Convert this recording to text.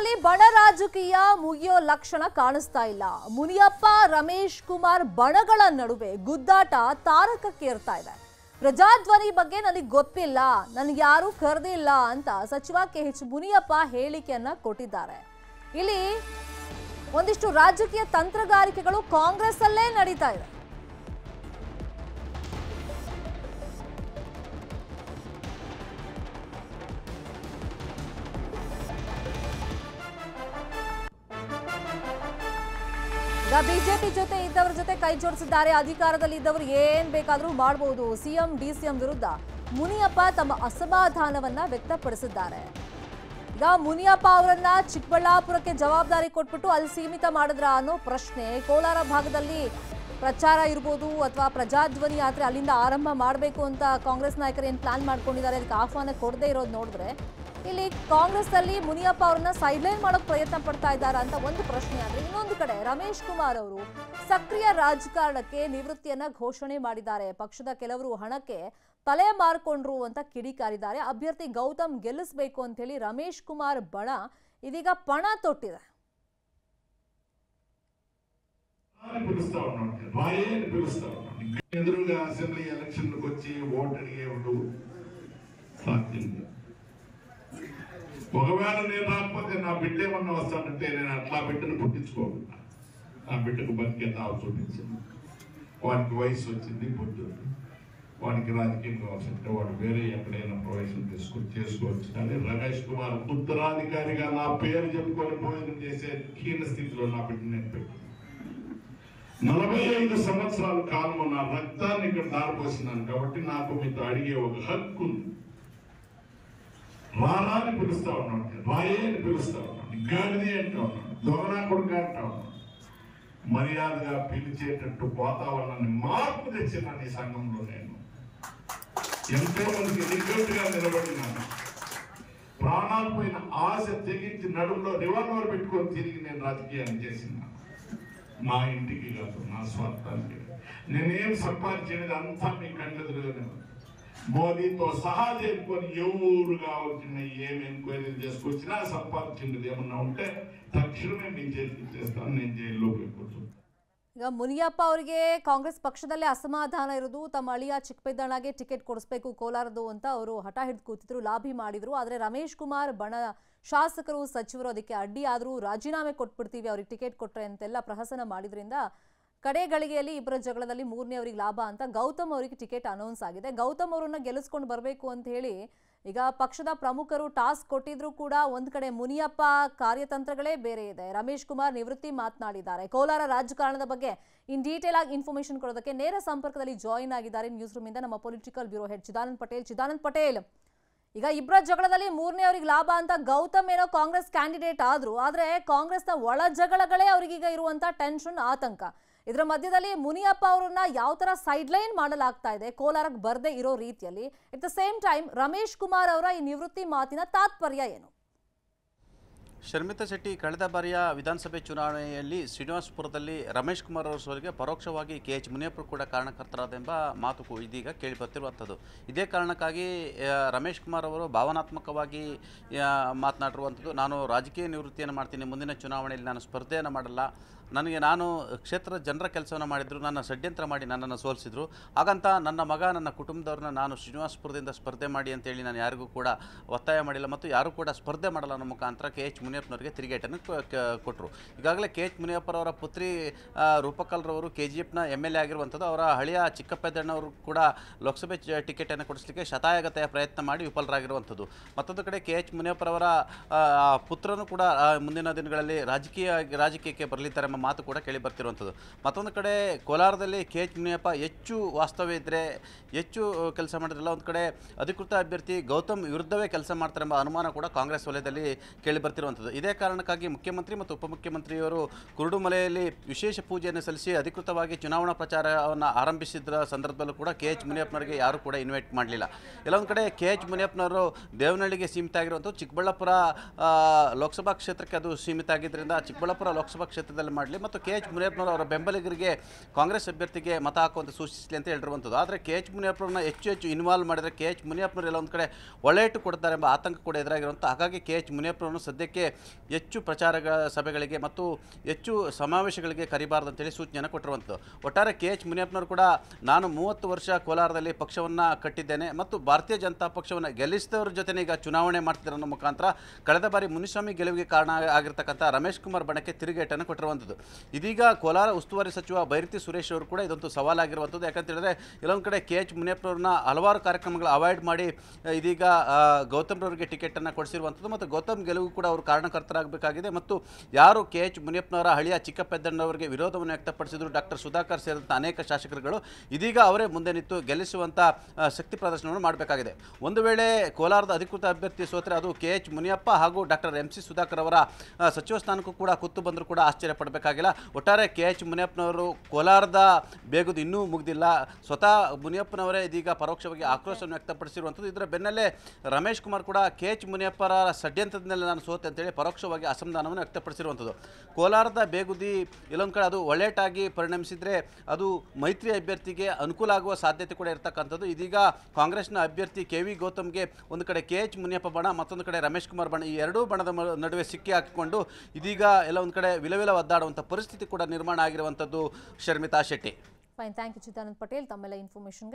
ರಾಜ್ಯದಲ್ಲಿ ಬಣ ರಾಜಕೀಯ ಮುಗಿಯೋ ಲಕ್ಷಣ ಕಾಣಿಸ್ತಾ ಇಲ್ಲ. ಮುನಿಯಪ್ಪ ರಮೇಶ್ ಕುಮಾರ್ ಬಣಗಳ ನಡುವೆ ಗುದ್ದಾಟ ತಾರಕಕ್ಕೇರ್ತಾ ಇದೆ. ಪ್ರಜಾಧ್ವನಿ ಬಗ್ಗೆ ನನಗೆ ಗೊತ್ತಿಲ್ಲ, ನನಗೆ ಯಾರೂ ಕರೆದಿಲ್ಲ ಅಂತ ಸಚಿವ KH ಮುನಿಯಪ್ಪ ಹೇಳಿಕೆಯನ್ನ ಕೊಟ್ಟಿದ್ದಾರೆ. ಇಲ್ಲಿ ಒಂದಿಷ್ಟು ರಾಜಕೀಯ ತಂತ್ರಗಾರಿಕೆಗಳು ಕಾಂಗ್ರೆಸ್ ಅಲ್ಲೇ ನಡೀತಾ ಇದೆ. ಬಿಜೆಪಿ ಜೊತೆ ಇದ್ದವರ ಜೊತೆ ಕೈ ಜೋಡಿಸಿದ್ದಾರೆ. ಅಧಿಕಾರದಲ್ಲಿ ಇದ್ದವರು ಏನ್ ಬೇಕಾದ್ರೂ ಮಾಡಬಹುದು. ಸಿಎಂ ಡಿಸಿಎಂ ವಿರುದ್ಧ ಮುನಿಯಪ್ಪ ತಮ್ಮ ಅಸಮಾಧಾನವನ್ನ ವ್ಯಕ್ತಪಡಿಸಿದ್ದಾರೆ. ಈಗ ಮುನಿಯಪ್ಪ ಅವರನ್ನ ಚಿಕ್ಕಬಳ್ಳಾಪುರಕ್ಕೆ ಜವಾಬ್ದಾರಿ ಕೊಟ್ಬಿಟ್ಟು ಅಲ್ಲಿ ಸೀಮಿತ ಮಾಡಿದ್ರ ಅನ್ನೋ ಪ್ರಶ್ನೆ. ಕೋಲಾರ ಭಾಗದಲ್ಲಿ ಪ್ರಚಾರ ಇರ್ಬೋದು ಅಥವಾ ಪ್ರಜಾಧ್ವನಿ ಯಾತ್ರೆ ಅಲ್ಲಿಂದ ಆರಂಭ ಮಾಡಬೇಕು ಅಂತ ಕಾಂಗ್ರೆಸ್ ನಾಯಕರು ಏನು ಪ್ಲಾನ್ ಮಾಡ್ಕೊಂಡಿದ್ದಾರೆ, ಅದಕ್ಕೆ ಆಹ್ವಾನ ಕೊಡದೇ ಇರೋದು ನೋಡಿದ್ರೆ ಇಲ್ಲಿ ಕಾಂಗ್ರೆಸ್ ಅಲ್ಲಿ ಮುನಿಯಪ್ಪ ಅವರನ್ನ ಸೈಡ್ಲೈನ್ ಮಾಡೋಕೆ ಪ್ರಯತ್ನ ಪಡ್ತಾ ಇದ್ದಾರಾ ಅಂತ ಒಂದು ಪ್ರಶ್ನೆ. ಆದ್ರೆ ಇನ್ನೊಂದು ಕಡೆ ರಮೇಶ್ ಕುಮಾರ್ ಅವರು ಸಕ್ರಿಯ ರಾಜಕಾರಣಕ್ಕೆ ನಿವೃತ್ತಿಯನ್ನ ಘೋಷಣೆ ಮಾಡಿದ್ದಾರೆ. ಪಕ್ಷದ ಕೆಲವರು ಹಣಕ್ಕೆ ತಲೆ ಮಾರ್ಕೊಂಡ್ರು ಅಂತ ಕಿಡಿಕಾರಿದ್ದಾರೆ. ಅಭ್ಯರ್ಥಿ ಗೌತಮ್ ಗೆಲ್ಲಿಸಬೇಕು ಅಂತ ಹೇಳಿ ರಮೇಶ್ ಕುಮಾರ್ ಬಣ ಇದೀಗ ಪಣ ತೊಟ್ಟಿದೆ. అసెంబ్లీ ఎలక్షన్లకు వచ్చి ఓటు అడిగేవాడు సాధ్యం. ఒకవేళ నేను రాకపోతే నా బిడ్డ ఏమన్నా వస్తానంటే నేను అట్లా బిడ్డను పుట్టించుకోకుండా నా బిడ్డకు బతికే తావు చూపించింది. వాడికి వయసు వచ్చింది, పొద్దుంది, వాడికి రాజకీయంగా వస్తుంటే వాడు వేరే ఎక్కడైనా ప్రవేశం చేసుకోవచ్చు. కానీ రమేష్ కుమార్ ఉత్తరాధికారిగా నా పేరు చెప్పుకొని భోజనం చేసే హీన స్థితిలో నా బిడ్డ నేను పెట్టాను. 45 సంవత్సరాల కాలం నా రక్తాన్ని ఇక్కడ దారిపోసినాను కాబట్టి నాకు మీతో అడిగే ఒక హక్కు ఉంది. రారాని పిలుస్తా ఉన్నాడు, రాయే అని పిలుస్తా ఉన్నాడు, గాడిది అంటా ఉన్నాడు, దొంగనా కొడుకు అంటా ఉన్నాడు. మర్యాదగా పిలిచేటట్టు వాతావరణాన్ని మార్పు తెచ్చిన ఈ సంఘంలో నేను ఎంతో మందికి నిగ్గట్టుగా నిలబడినాను. ప్రాణాలు పోయిన ఆశ తెగించి నడుములో రివాల్వర్ పెట్టుకొని తిరిగి నేను రాజకీయాన్ని చేసినా. మా ఇంటికి కాదు, నా స్వార్థానికి. నేనేం సంపాదించేది అంతా మీ కళ్ళెదురుగానే మోదీతో సహా చేసుకొని ఎవరు కావాల్సిన ఏమి ఎంక్వైరీలు చేసుకొచ్చినా సంపాదించింది ఏమన్నా ఉంటే తక్షణమే మీ చేతికి చేస్తాను. నేను జైల్లో కూర్చుంటాను. ಈಗ ಮುನಿಯಪ್ಪ ಅವರಿಗೆ ಕಾಂಗ್ರೆಸ್ ಪಕ್ಷದಲ್ಲೇ ಅಸಮಾಧಾನ ಇರೋದು. ತಮ್ಮ ಅಳಿಯ ಚಿಕ್ಕಪೇದಣ್ಣಗೆ ಟಿಕೆಟ್ ಕೊಡಿಸಬೇಕು ಕೋಲಾರದು ಅಂತ ಅವರು ಹಠ ಹಿಡಿದು ಕೂತಿದ್ರು, ಲಾಬಿ ಮಾಡಿದ್ರು. ಆದರೆ ರಮೇಶ್ ಕುಮಾರ್ ಬಣ ಶಾಸಕರು ಸಚಿವರು ಅದಕ್ಕೆ ಅಡ್ಡಿ ಆದರೂ ರಾಜೀನಾಮೆ ಕೊಟ್ಬಿಡ್ತೀವಿ ಅವ್ರಿಗೆ ಟಿಕೆಟ್ ಕೊಟ್ರೆ ಅಂತೆಲ್ಲ ಪ್ರಹಸನ ಮಾಡಿದ್ರಿಂದ ಕಡೆ ಗಳಿಗೆಯಲ್ಲಿ ಇಬ್ಬರ ಜಗಳದಲ್ಲಿ ಮೂರನೇ ಅವರಿಗೆ ಲಾಭ ಅಂತ ಗೌತಮ್ ಅವರಿಗೆ ಟಿಕೆಟ್ ಅನೌನ್ಸ್ ಆಗಿದೆ. ಗೌತಮ್ ಅವರನ್ನ ಗೆಲ್ಲಿಸ್ಕೊಂಡು ಬರಬೇಕು ಅಂತ ಹೇಳಿ ಈಗ ಪಕ್ಷದ ಪ್ರಮುಖರು ಟಾಸ್ಕ್ ಕೊಟ್ಟಿದ್ರು ಕೂಡ ಒಂದ್ ಕಡೆ ಮುನಿಯಪ್ಪ ಕಾರ್ಯತಂತ್ರಗಳೇ ಬೇರೆ ಇದೆ. ರಮೇಶ್ ಕುಮಾರ್ ನಿವೃತ್ತಿ ಮಾತನಾಡಿದ್ದಾರೆ. ಕೋಲಾರ ರಾಜಕಾರಣದ ಬಗ್ಗೆ ಇನ್ ಡೀಟೇಲ್ ಆಗಿ ಇನ್ಫಾರ್ಮೇಶನ್ ಕೊಡೋದಕ್ಕೆ ನೇರ ಸಂಪರ್ಕದಲ್ಲಿ ಜಾಯಿನ್ ಆಗಿದ್ದಾರೆ ನ್ಯೂಸ್ ರೂಮ್ ಇಂದ ನಮ್ಮ political bureau head Chidanand Patel. ಈಗ ಇಬ್ಬರ ಜಗಳದಲ್ಲಿ ಮೂರನೇ ಅವರಿಗೆ ಲಾಭ ಅಂತ ಗೌತಮ್ ಏನೋ ಕಾಂಗ್ರೆಸ್ ಕ್ಯಾಂಡಿಡೇಟ್ ಆದ್ರು, ಆದ್ರೆ ಕಾಂಗ್ರೆಸ್ನ ಒಳ ಜಗಳಗಳೇ ಅವರಿಗೀಗ ಇರುವಂತ ಟೆನ್ಷನ್, ಆತಂಕ. ಇದರ ಮಧ್ಯದಲ್ಲಿ ಮುನಿಯಪ್ಪ ಅವರನ್ನ ಯಾವ ತರ ಸೈಡ್ ಲೈನ್ ಮಾಡಲಾಗ್ತಾ ಇದೆ ಕೋಲಾರಕ್ಕೆ ಬರದೇ ಇರೋ ರೀತಿಯಲ್ಲಿ. At the same time Ramesh Kumar ಅವರ ಈ ನಿವೃತ್ತಿ ಮಾತಿನ ತಾತ್ಪರ್ಯ ಏನು? ಶರ್ಮಿತಾ ಶೆಟ್ಟಿ ಕಳೆದ ಬಾರಿಯ ವಿಧಾನಸಭೆ ಚುನಾವಣೆಯಲ್ಲಿ ಶ್ರೀನಿವಾಸಪುರದಲ್ಲಿ ರಮೇಶ್ ಕುಮಾರ್ ಅವರ ಸೋಲಿಗೆ ಪರೋಕ್ಷವಾಗಿ KH ಮುನಿಯಪ್ಪ ಕೂಡ ಕಾರಣಕರ್ತರಾದೆಂಬ ಮಾತು ಇದೀಗ ಕೇಳಿಬರ್ತಿರುವಂಥದ್ದು. ಇದೇ ಕಾರಣಕ್ಕಾಗಿ ರಮೇಶ್ ಕುಮಾರ್ ಅವರು ಭಾವನಾತ್ಮಕವಾಗಿ ಮಾತನಾಡಿರುವಂಥದ್ದು. ನಾನು ರಾಜಕೀಯ ನಿವೃತ್ತಿಯನ್ನು ಮಾಡ್ತೀನಿ, ಮುಂದಿನ ಚುನಾವಣೆಯಲ್ಲಿ ನಾನು ಸ್ಪರ್ಧೆಯನ್ನು ಮಾಡಲ್ಲ, ನಾನು ಕ್ಷೇತ್ರದ ಜನರ ಕೆಲಸವನ್ನು ಮಾಡಿದ್ರು, ನನ್ನ ಷಡ್ಯಂತ್ರ ಮಾಡಿ ನನ್ನನ್ನು ಸೋಲಿಸಿದ್ರು, ಹಾಗಂತ ನನ್ನ ಮಗ ನನ್ನ ಕುಟುಂಬದವ್ರನ್ನ ನಾನು ಶ್ರೀನಿವಾಸಪುರದಿಂದ ಸ್ಪರ್ಧೆ ಮಾಡಿ ಅಂತೇಳಿ ನಾನು ಯಾರಿಗೂ ಕೂಡ ಒತ್ತಾಯ ಮಾಡಿಲ್ಲ ಮತ್ತು ಯಾರೂ ಕೂಡ ಸ್ಪರ್ಧೆ ಮಾಡಲ್ಲ ಅನ್ನೋ ಮುಖಾಂತರ KH ಮುನಿಯಪ್ಪನವರಿಗೆ ತಿರುಗೇಟನ್ನು ಕೊಟ್ಟರು. ಈಗಾಗಲೇ KH ಮುನಿಯಪ್ಪರವರ ಪುತ್ರಿ ರೂಪಕಲ್ರವರು KGFನ MLA ಆಗಿರುವಂಥದ್ದು. ಅವರ ಹಳೆಯ ಚಿಕ್ಕಪೇದಣ್ಣವರು ಕೂಡ ಲೋಕಸಭೆ ಟಿಕೆಟನ್ನು ಕೊಡಿಸಲಿಕ್ಕೆ ಶತಾಯಗತೆಯ ಪ್ರಯತ್ನ ಮಾಡಿ ವಿಫಲರಾಗಿರುವಂಥದ್ದು. ಮತ್ತೊಂದು ಕಡೆ KH ಮುನಿಯಪ್ಪರವರ ಪುತ್ರನು ಕೂಡ ಮುಂದಿನ ದಿನಗಳಲ್ಲಿ ರಾಜಕೀಯಕ್ಕೆ ಬರಲಿದ್ದಾರೆ ಎಂಬ ಮಾತು ಕೂಡ ಕೇಳಿ ಬರ್ತಿರುವಂಥದ್ದು. ಮತ್ತೊಂದು ಕಡೆ ಕೋಲಾರದಲ್ಲಿ KH ಮುನಿಯಪ್ಪ ಹೆಚ್ಚು ವಾಸ್ತವ್ಯ ಇದ್ದರೆ, ಹೆಚ್ಚು ಕೆಲಸ ಮಾಡಿದ್ರಲ್ಲ, ಒಂದು ಕಡೆ ಅಧಿಕೃತ ಅಭ್ಯರ್ಥಿ ಗೌತಮ್ ವಿರುದ್ಧವೇ ಕೆಲಸ ಮಾಡ್ತಾರೆ ಎಂಬ ಅನುಮಾನ ಕೂಡ ಕಾಂಗ್ರೆಸ್ ವಲಯದಲ್ಲಿ ಕೇಳಿ ಬರ್ತಿರುವಂಥದ್ದು. ಇದೇ ಕಾರಣಕ್ಕಾಗಿ ಮುಖ್ಯಮಂತ್ರಿ ಮತ್ತು ಉಪಮುಖ್ಯಮಂತ್ರಿಯವರು ಕುರುಡುಮಲೆಯಲ್ಲಿ ವಿಶೇಷ ಪೂಜೆಯನ್ನು ಸಲ್ಲಿಸಿ ಅಧಿಕೃತವಾಗಿ ಚುನಾವಣಾ ಪ್ರಚಾರವನ್ನು ಆರಂಭಿಸಿದ ಸಂದರ್ಭದಲ್ಲೂ ಕೂಡ KH ಮುನಿಯಪ್ಪನವರಿಗೆ ಯಾರೂ ಕೂಡ ಇನ್ವೈಟ್ ಮಾಡಲಿಲ್ಲ. ಎಲ್ಲೊಂದು ಕಡೆ KH ಮುನಿಯಪ್ಪನವರು ದೇವನಹಳ್ಳಿಗೆ ಸೀಮಿತ ಆಗಿರುವಂಥದ್ದು. ಚಿಕ್ಕಬಳ್ಳಾಪುರ ಲೋಕಸಭಾ ಕ್ಷೇತ್ರಕ್ಕೆ ಅದು ಸೀಮಿತ ಆಗಿದ್ದರಿಂದ ಚಿಕ್ಕಬಳ್ಳಾಪುರ ಲೋಕಸಭಾ ಕ್ಷೇತ್ರದಲ್ಲಿ ಮಾಡಲಿ ಮತ್ತು KH ಮುನಿಯಪ್ಪನವರು ಅವರ ಬೆಂಬಲಿಗರಿಗೆ ಕಾಂಗ್ರೆಸ್ ಅಭ್ಯರ್ಥಿಗೆ ಮತ ಹಾಕುವಂತೆ ಸೂಚಿಸಲಿ ಅಂತ ಹೇಳಿರುವಂಥದ್ದು. ಆದರೆ KH ಮುನಿಯಪ್ಪರನ್ನ ಹೆಚ್ಚು ಇನ್ವಾಲ್ವ್ ಮಾಡಿದರೆ KH ಮುನಿಯಪ್ಪನವರು ಎಲ್ಲ ಒಂದು ಕಡೆ ಒಳ್ಳೆಯಟ್ಟು ಕೊಡ್ತಾರೆ ಎಂಬ ಆತಂಕ ಕೂಡ ಎದುರಾಗಿರುವಂಥ. ಹಾಗಾಗಿ KH ಮುನಿಯಪ್ಪನವರು ಸದ್ಯಕ್ಕೆ ಹೆಚ್ಚು ಪ್ರಚಾರ ಸಭೆಗಳಿಗೆ ಮತ್ತು ಹೆಚ್ಚು ಸಮಾವೇಶಗಳಿಗೆ ಕರಿಬಾರದು ಅಂತೇಳಿ ಸೂಚನೆಯನ್ನು ಕೊಟ್ಟಿರುವಂಥದ್ದು. ಒಟ್ಟಾರೆ KH ಮುನಿಯಪ್ಪನವರು ಕೂಡ ನಾನು 30 ವರ್ಷ ಕೋಲಾರದಲ್ಲಿ ಪಕ್ಷವನ್ನು ಕಟ್ಟಿದ್ದೇನೆ ಮತ್ತು ಭಾರತೀಯ ಜನತಾ ಪಕ್ಷವನ್ನು ಗೆಲ್ಲಿಸಿದವ್ರ ಜೊತೆ ಈಗ ಚುನಾವಣೆ ಮಾಡ್ತಿರೋ ಮುಖಾಂತರ ಕಳೆದ ಬಾರಿ ಮುನಿಸ್ವಾಮಿ ಗೆಲುವಿಗೆ ಕಾರಣ ಆಗಿರ್ತಕ್ಕಂಥ ರಮೇಶ್ ಕುಮಾರ್ ಬಣಕ್ಕೆ ತಿರುಗೇಟನ್ನು ಕೊಟ್ಟಿರುವಂಥದ್ದು. ಇದೀಗ ಕೋಲಾರ ಉಸ್ತುವಾರಿ ಸಚಿವ ಬೈರತಿ ಸುರೇಶ್ ಅವರು ಕೂಡ ಇದೊಂದು ಸವಾಲಾಗಿರುವಂಥದ್ದು. ಯಾಕಂತ ಹೇಳಿದ್ರೆ ಇಲ್ಲೊಂದು ಕಡೆ KH ಮುನಿಯಪ್ಪನವ್ರನ್ನ ಹಲವಾರು ಕಾರ್ಯಕ್ರಮಗಳು ಅವಾಯ್ಡ್ ಮಾಡಿ ಇದೀಗ ಗೌತಮ್ರವರಿಗೆ ಟಿಕೆಟನ್ನು ಕೊಡಿಸಿರುವಂಥದ್ದು ಮತ್ತು ಗೌತಮ್ ಗೆಲುವು ಕೂಡ ಅವರು ಕಾರಣಕರ್ತರಾಗಬೇಕಾಗಿದೆ. ಮತ್ತು ಯಾರು KH ಮುನಿಯಪ್ಪನವರ ಹಳಿಯ ಚಿಕ್ಕಪೆದ್ದಣ್ಣವರಿಗೆ ವಿರೋಧವನ್ನು ವ್ಯಕ್ತಪಡಿಸಿದ್ರು ಡಾಕ್ಟರ್ ಸುಧಾಕರ್ ಸೇರಿದಂಥ ಅನೇಕ ಶಾಸಕರುಗಳು ಇದೀಗ ಅವರೇ ಮುಂದೆ ನಿಂತು ಗೆಲ್ಲಿಸುವಂಥ ಶಕ್ತಿ ಪ್ರದರ್ಶನವನ್ನು ಮಾಡಬೇಕಾಗಿದೆ. ಒಂದು ವೇಳೆ ಕೋಲಾರದ ಅಧಿಕೃತ ಅಭ್ಯರ್ಥಿ ಸೋತರೆ ಅದು KH ಮುನಿಯಪ್ಪ ಹಾಗೂ ಡಾಕ್ಟರ್ MC ಸುಧಾಕರ್ ಅವರ ಸಚಿವ ಸ್ಥಾನಕ್ಕೂ ಕೂಡ ಕುತ್ತು ಬಂದರೂ ಕೂಡ ಆಶ್ಚರ್ಯ ಪಡಬೇಕಾಗಿಲ್ಲ. ಒಟ್ಟಾರೆ KH ಮುನಿಯಪ್ಪನವರು ಕೋಲಾರದ ಬೇಗುದು ಇನ್ನೂ ಮುಗಿದಿಲ್ಲ. ಸ್ವತಃ ಮುನಿಯಪ್ಪನವರೇ ಇದೀಗ ಪರೋಕ್ಷವಾಗಿ ಆಕ್ರೋಶವನ್ನು ವ್ಯಕ್ತಪಡಿಸಿರುವಂಥದ್ದು. ಇದರ ಬೆನ್ನಲ್ಲೇ ರಮೇಶ್ ಕುಮಾರ್ ಕೂಡ KH ಮುನಿಯಪ್ಪರ ಷಡ್ಯಂತ್ರದಿಂದಲೇ ನಾನು ಸೋತೆ ಅಂತೇಳಿ ಪರೋಕ್ಷವಾಗಿ ಅಸಮಾಧಾನವನ್ನು ವ್ಯಕ್ತಪಡಿಸಿರುವಂಥದ್ದು. ಕೋಲಾರದ ಬೇಗುದಿ ಇಲ್ಲೊಂದು ಕಡೆ ಅದು ಒಳ್ಳೆಟಾಗಿ ಪರಿಣಮಿಸಿದರೆ ಅದು ಮೈತ್ರಿ ಅಭ್ಯರ್ಥಿಗೆ ಅನುಕೂಲ ಆಗುವ ಸಾಧ್ಯತೆ ಕೂಡ ಇರತಕ್ಕಂಥದ್ದು. ಇದೀಗ ಕಾಂಗ್ರೆಸ್ನ ಅಭ್ಯರ್ಥಿ KV ಗೌತಮ್ಗೆ ಒಂದು ಕಡೆ KH ಮುನಿಯಪ್ಪ ಬಣ, ಮತ್ತೊಂದು ಕಡೆ ರಮೇಶ್ ಕುಮಾರ್ ಬಣ, ಈ ಎರಡೂ ಬಣದ ನಡುವೆ ಸಿಕ್ಕಿ ಹಾಕಿಕೊಂಡು ಇದೀಗ ಎಲ್ಲ ಒಂದು ಕಡೆ ವಿಲವಿಲ ಒದ್ದಾಡುವಂಥ ಪರಿಸ್ಥಿತಿ ಕೂಡ ನಿರ್ಮಾಣ ಆಗಿರುವಂಥದ್ದು. Sharmita Shetty. Fine, thank you Chidanand Patel ತಮ್ಮೆಲ್ಲ ಇನ್ಫಾರ್ಮೇಷನ್ಗೆ.